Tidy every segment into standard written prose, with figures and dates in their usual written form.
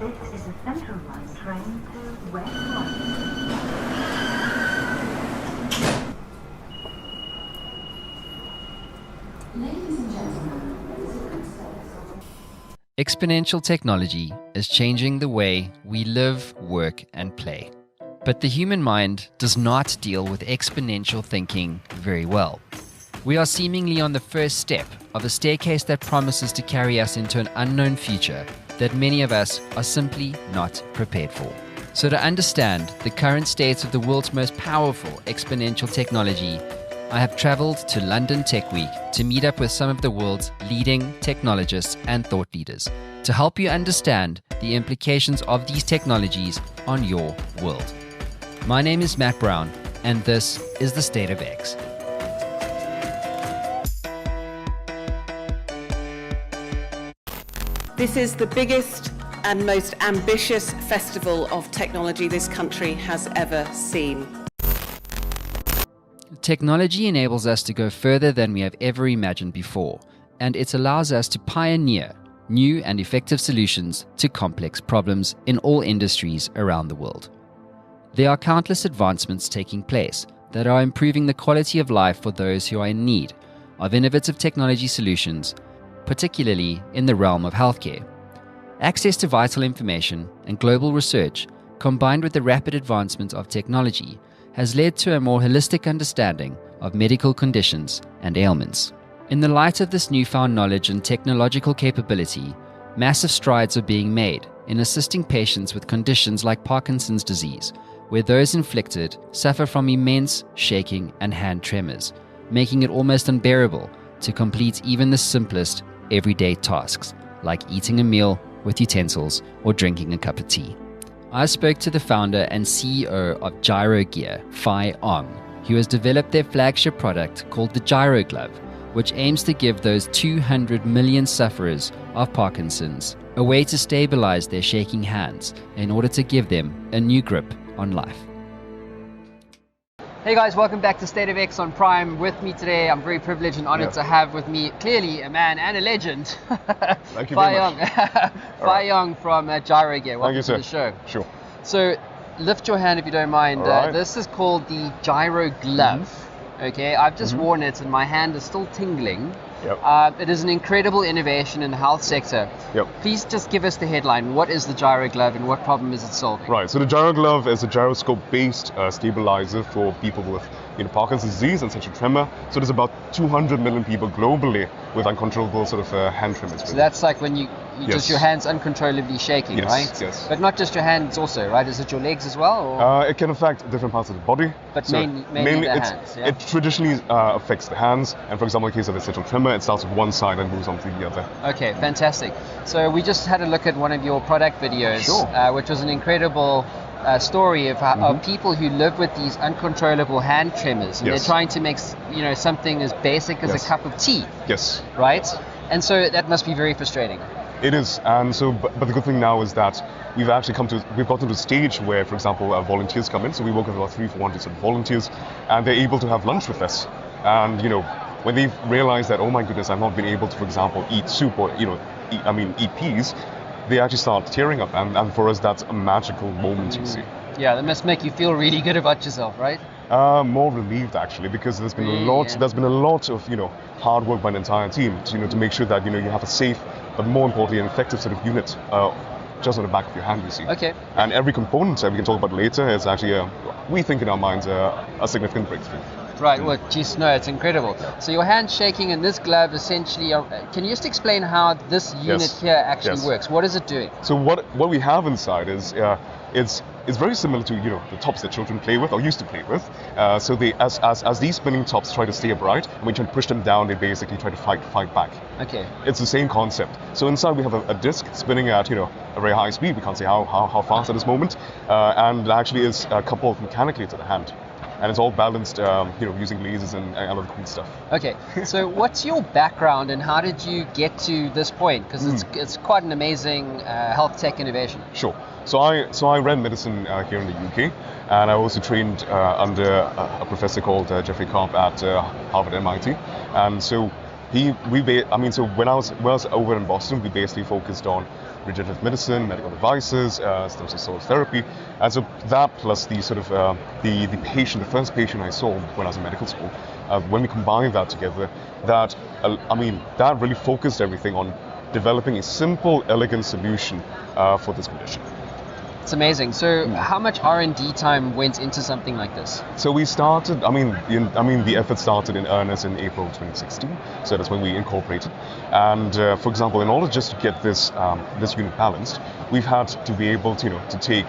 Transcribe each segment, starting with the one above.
This is a Central Line train to West London. Ladies and gentlemen, Exponential technology is changing the way we live, work, and play. But the human mind does not deal with exponential thinking very well. We are seemingly on the first step of a staircase that promises to carry us into an unknown future that many of us are simply not prepared for. So to understand the current state of the world's most powerful exponential technology, I have traveled to London Tech Week to meet up with some of the world's leading technologists and thought leaders to help you understand the implications of these technologies on your world. My name is Matt Brown, and this is the State of X. This is the biggest and most ambitious festival of technology this country has ever seen. Technology enables us to go further than we have ever imagined before, and it allows us to pioneer new and effective solutions to complex problems in all industries around the world. There are countless advancements taking place that are improving the quality of life for those who are in need of innovative technology solutions, particularly in the realm of healthcare. Access to vital information and global research, combined with the rapid advancement of technology, has led to a more holistic understanding of medical conditions and ailments. In the light of this newfound knowledge and technological capability, massive strides are being made in assisting patients with conditions like Parkinson's disease, where those inflicted suffer from immense shaking and hand tremors, making it almost unbearable to complete even the simplest everyday tasks, like eating a meal with utensils or drinking a cup of tea. I spoke to the founder and CEO of GyroGear, Faii Ong, who has developed their flagship product called the GyroGlove, which aims to give those 200 million sufferers of Parkinson's a way to stabilize their shaking hands in order to give them a new grip on life. Hey guys, welcome back to State of X on Prime. With me today, I'm very privileged and honored to have with me, clearly a man and a legend, Thank you very much. Faii Ong from GyroGear. Welcome Thank you, to the show. Sure. So, lift your hand if you don't mind. All right. This is called the GyroGlove. Okay, I've just worn it and my hand is still tingling. Yep. It is an incredible innovation in the health sector. Yep. Please just give us the headline. What is the GyroGlove and what problem is it solving? Right. So the GyroGlove is a gyroscope-based stabilizer for people with Parkinson's disease and central tremor. So there's about 200 million people globally with uncontrollable sort of hand tremors. So that's like when you Yes. just your hands uncontrollably shaking, Yes, right? yes. But not just your hands also, right? Is it your legs as well? Or? It can affect different parts of the body. But So mainly the hands, yeah? It traditionally affects the hands, and for example, in the case of a central tremor, it starts with one side and moves on to the other. Okay, fantastic. So we just had a look at one of your product videos, Sure. which was an incredible story of, of people who live with these uncontrollable hand tremors, and Yes. they're trying to make something as basic as Yes. a cup of tea, Yes. right? And so that must be very frustrating. It is, and so, but the good thing now is that we've gotten to the stage where, for example, volunteers come in. So we work with about 300-400 volunteers, and they're able to have lunch with us. And when they realize that, oh my goodness, I've not been able to, for example, eat soup or eat peas, they actually start tearing up, and for us, that's a magical moment, you see. Yeah, that must make you feel really good about yourself, right? More relieved actually, because there's been Really, a lot. yeah. There's been a lot of hard work by an entire team to make sure that you have a safe, but more importantly, an effective sort of unit just on the back of your hand. You see. Okay. And every component that we can talk about later is actually, we think in our minds, a significant breakthrough. Right, well, geez, no, it's incredible. So your hand shaking in this glove essentially, can you just explain how this unit Yes. here actually Yes. works? What is it doing? So what we have inside is it's very similar to the tops that children play with or used to play with. So they as these spinning tops try to stay upright, and when you push them down, they basically try to fight back. Okay. It's the same concept. So inside we have a disc spinning at a very high speed. We can't say how fast at this moment, and actually is coupled mechanically to the hand. And it's all balanced, using lasers and other cool stuff. Okay, so what's your background and how did you get to this point? Because it's quite an amazing health tech innovation. Sure. So I ran medicine here in the UK, and I also trained under a professor called Jeffrey Karp at Harvard MIT. And so So when I was over in Boston, we basically focused on regenerative medicine, medical devices, stem cell therapy, and so that plus the sort of the first patient I saw when I was in medical school, when we combined that together, that really focused everything on developing a simple, elegant solution for this condition. It's amazing. So how much R&D time went into something like this? So we started, the effort started in earnest in April 2016. So that's when we incorporated. And for example, in order just to get this unit balanced, we've had to be able to, to take,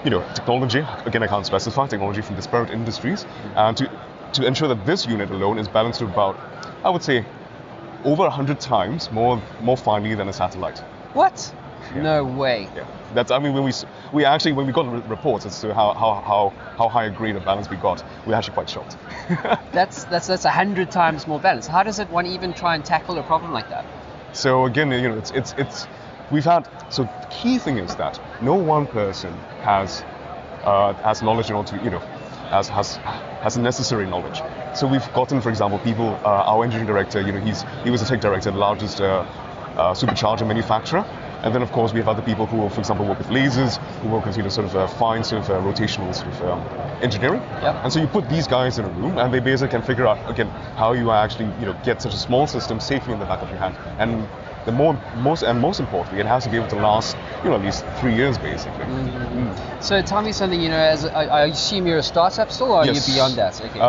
technology, again I can't specify, technology from disparate industries, and to ensure that this unit alone is balanced to about, I would say, over 100 times more finely than a satellite. What? Yeah. No way. Yeah, that's. When we got reports as to how high a grade of balance we got, we were actually quite shocked. That's 100 times more balance. How does one even try and tackle a problem like that? So again, we've had. So the key thing is that no one person has knowledge in order to has necessary knowledge. So we've gotten, for example, people. Our engineering director, he was a tech director at the largest supercharger manufacturer. And then, of course, we have other people who, for example, work with lasers, who work with fine rotational engineering. Yep. And so you put these guys in a room, and they basically can figure out again how you actually get such a small system safely in the back of your hand. And the most importantly, it has to be able to last at least 3 years, basically. Mm-hmm. So tell me something. I assume you're a startup still, or Yes. are you beyond that? Okay.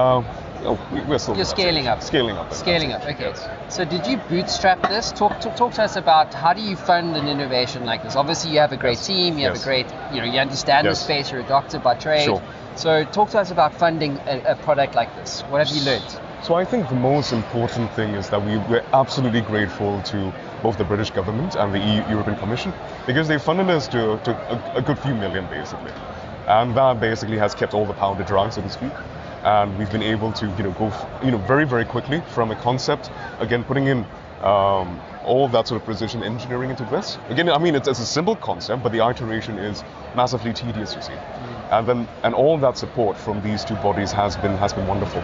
We're still. You're scaling up. Scaling up. Scaling up. Okay. Yes. So did you bootstrap this? Talk to us about how do you fund an innovation like this? Obviously, you have a great team. You have a great. You understand the Yes. space. You're a doctor by trade. Sure. So talk to us about funding a product like this. What have you learned? So I think the most important thing is that we're absolutely grateful to both the British government and the European Commission, because they funded us to a good few million, basically. And that basically has kept all the powder dry, so to speak. And we've been able to go very, very quickly from a concept, again putting in all of that sort of precision engineering into this. Again, it's a simple concept, but the iteration is massively tedious, you see. And all that support from these two bodies has been wonderful.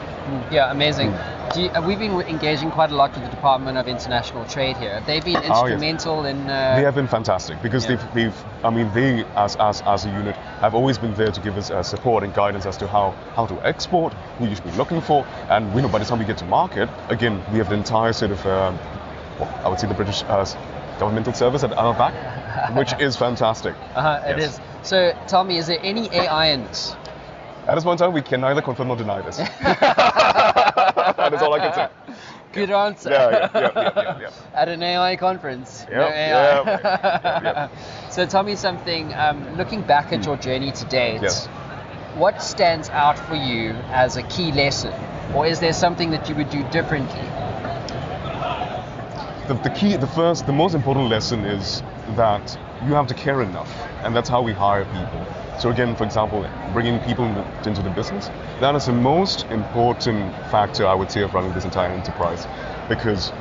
Yeah, amazing. We've been engaging quite a lot with the Department of International Trade here. Have they been instrumental in? They have been fantastic because they as a unit have always been there to give us support and guidance as to how to export, who you should be looking for, and by the time we get to market, again we have the entire sort of I would say the British governmental service at our back, which is fantastic. It is. So tell me, is there any AI in this? At this point in time, we can neither confirm nor deny this. That is all I can say. Good answer. Yeah. At an AI conference. Yep, No AI. yep. So tell me something, looking back at your journey to date, Yes. what stands out for you as a key lesson? Or is there something that you would do differently? The most important lesson is that you have to care enough, and that's how we hire people. So again, for example, bringing people into the business, that is the most important factor, I would say, of running this entire enterprise. Because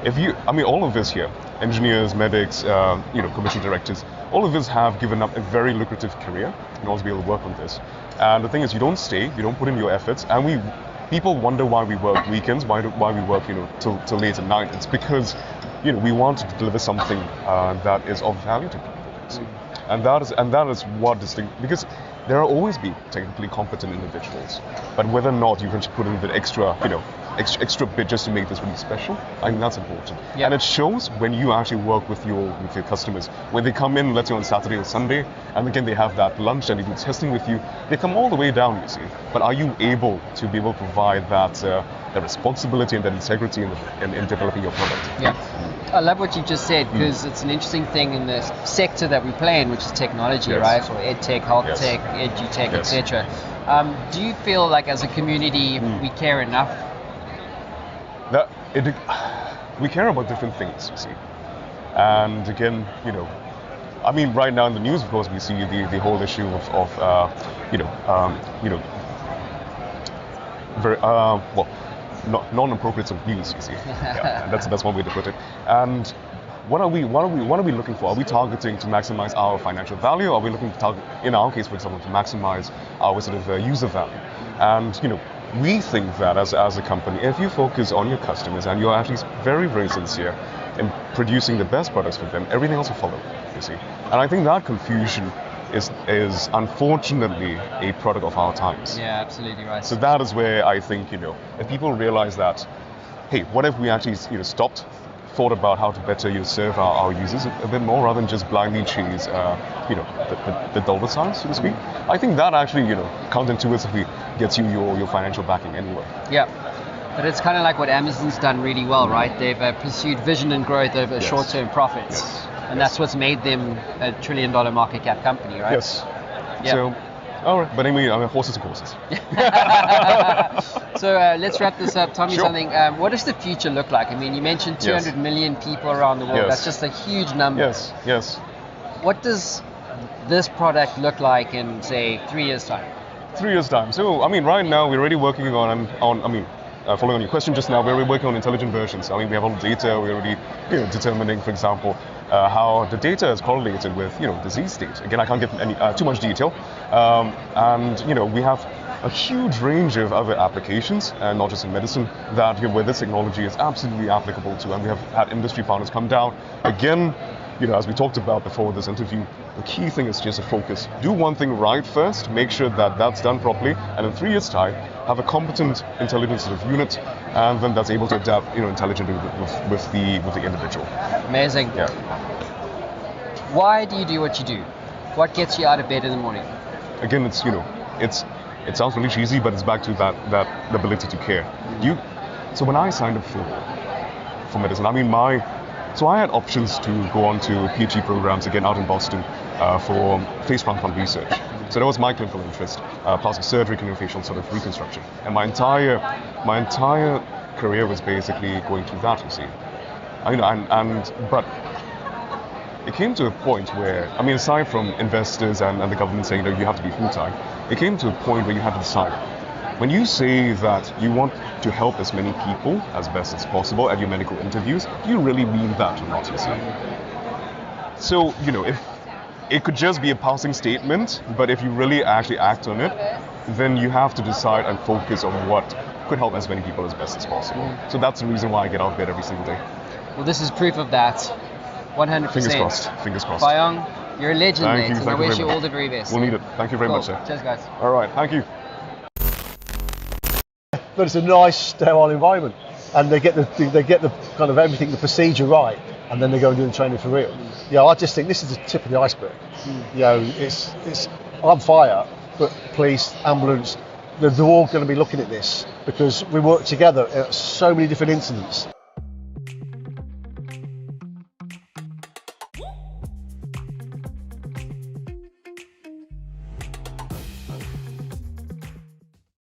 all of us here, engineers, medics, commercial directors, all of us have given up a very lucrative career in order to be able to work on this. And the thing is, you don't stay, you don't put in your efforts, and people wonder why we work weekends, why we work, till late at night. It's because, we want to deliver something that is of value to people. And that is what because there will always be technically competent individuals, but whether or not you can put in the extra bit just to make this really special, I think that's important. Yeah. And it shows when you actually work with your customers. When they come in, let's say on Saturday or Sunday, and again they have that lunch and they do testing with you, they come all the way down, you see. But are you able to provide that responsibility and that integrity in developing your product? Yeah. I love what you just said, because it's an interesting thing in the sector that we play in, which is technology, Yes. right? Or ed tech, health Yes. tech, edutech, Yes. etc. Do you feel like as a community we care enough? We care about different things, you see. And again, right now in the news, of course, we see the whole issue of very non-appropriate sort of news, you see. Yeah, and that's one way to put it. And what are we looking for? Are we targeting to maximize our financial value? Are we looking to target, in our case, for example, to maximize our sort of user value? And we think that as a company, if you focus on your customers and you're actually very, very sincere in producing the best products for them, everything else will follow, you see. And I think that confusion is unfortunately a product of our times. Yeah, absolutely right. So that is where I think, if people realize that, hey, what if we actually, stopped, thought about how to better serve our users a bit more rather than just blindly chase, the dollar signs, so to speak. I think that actually, counterintuitively gets you your financial backing anyway. Yeah. But it's kind of like what Amazon's done really well, right? They've pursued vision and growth over short-term profits. Yes. And that's what's made them a $1 trillion market cap company, right? Yes. Yeah. So, all right. But anyway, horses are horses. So let's wrap this up. Tell me Sure. something. What does the future look like? I mean, you mentioned 200 million people around the world. Yes. That's just a huge number. Yes. What does this product look like in, say, 3 years' time? 3 years' time. So, I mean, right now we're already working on following on your question just now, we're already working on intelligent versions. I mean, we have all the data. We're already determining, for example, how the data is correlated with disease state. Again, I can't give any too much detail. And we have a huge range of other applications, and not just in medicine, that where this technology is absolutely applicable to. And we have had industry partners come down. Again, as we talked about before this interview, the key thing is just to focus. Do one thing right first, make sure that that's done properly, and in 3 years' time, have a competent intelligence sort of unit, and then that's able to adapt, intelligently with the individual. Amazing. Yeah. Why do you do what you do? What gets you out of bed in the morning? Again, it sounds really cheesy, but it's back to that ability to care. So when I signed up for medicine, so I had options to go on to PhD programs again out in Boston for face transplant research. So that was my clinical interest, plastic surgery, craniofacial sort of reconstruction. And my entire career was basically going through that, you see. But it came to a point where, aside from investors and the government saying, you have to be full-time, it came to a point where you had to decide. When you say that you want to help as many people as best as possible at your medical interviews, do you really mean that or not, you see? So, if it could just be a passing statement, but if you really actually act on it, then you have to decide and focus on what could help as many people as best as possible. So that's the reason why I get out of bed every single day. Well, this is proof of that. 100%. Fingers crossed. Faii Ong, you're a legend, Thank mate, you, and I thank you wish very you all much. the very best. We'll need it. Thank you very much, sir. Cheers, guys. All right, thank you. But it's a nice, sterile environment, and they get the kind of everything, the procedure right, and then they go and do the training for real. I just think this is the tip of the iceberg. It's I'm fire, but police, ambulance, they're all going to be looking at this because we work together at so many different incidents.